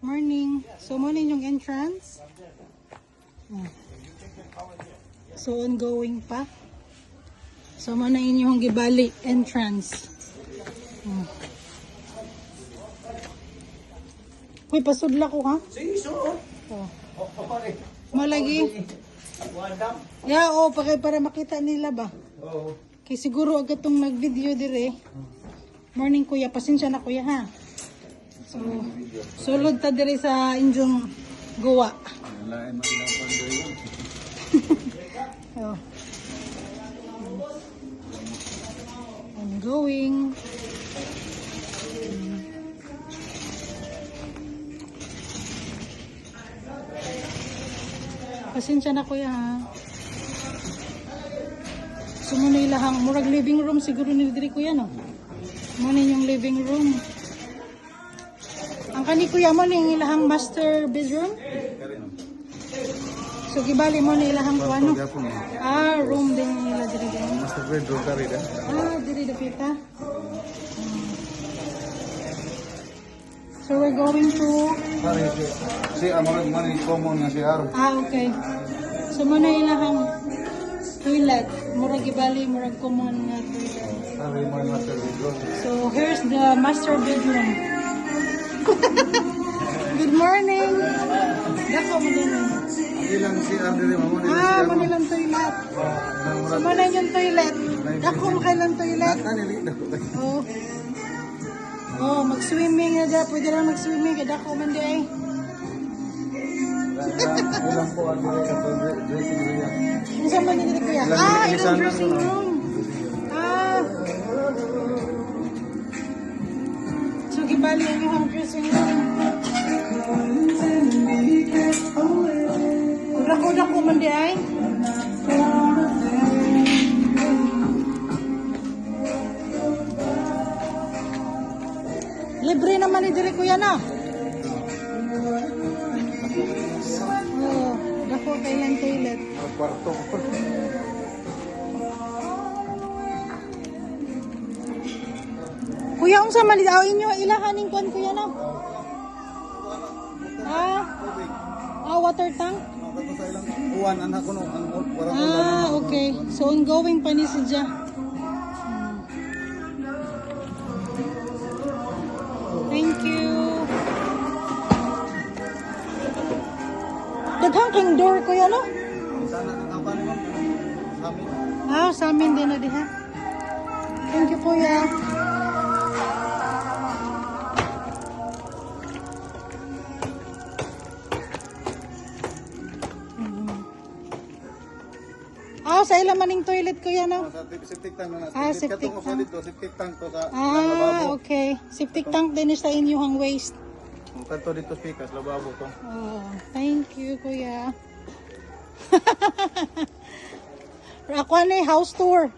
Morning. So, morning yung entrance. So, ongoing pa. So, muna inyong gibali entrance. Uy, pasudla ko ha? Sige, so. Oh. Malagi. Yeah, oh, para makita nila ba? Oo. Kay siguro agad tong nag-video dire. Morning kuya, pasensya na kuya ha. So, sulod ta dire sa inyong gawa. Lain man lang pa doon. Oh. Ongoing. Pasensya na kuya ha. So muna ilahang murag living room siguro ni diri kuya no. Muna yung living room. Ang kani kuya mo ning ilahang master bedroom. So gibali mo ni ilahang kuano. Room din nila diri din. Master bedroom kari da. Diri dapita. So we're going to Si among man common nga si Aro. okay. So muna ilahang toilet. Murag gibali murag common nga toilet. Kari man master bedroom. So here's the master bedroom. Good morning. Dako mo din. Ilang si Aro din mo ni si Aro. Manilang toilet. So muna yung toilet. Dako mo kailang toilet. Kanili daw. Mag-swimming na dyan. Pwede lang mag-swimming. Kaya dako man di ay. Ilang po ang dressing room. Ano saan man nila kuya? Itong dressing room. So, gibali ang yung dressing room. Dako man di ay. Libre naman ni diri kuya na. Dako kailang toilet. Kwarto. Kuya, unsa man inyo ilahaning kuan kuya na? Water tank? Kato sa ilang uwan anak ko no ang para Okay. So ongoing pa ni siya. Thank you. Daghang king door kuya no? sana nakapan mo sa amin. Sa amin din na diha. Thank you kuya. Sa ilang maning toilet kuya no? Sa septic tank na. Septic tank. Dito, septic tank to sa Okay. Septic tank din sa inyong waste. Kanto dito speakers lababo to. Thank you kuya. Ako na house tour.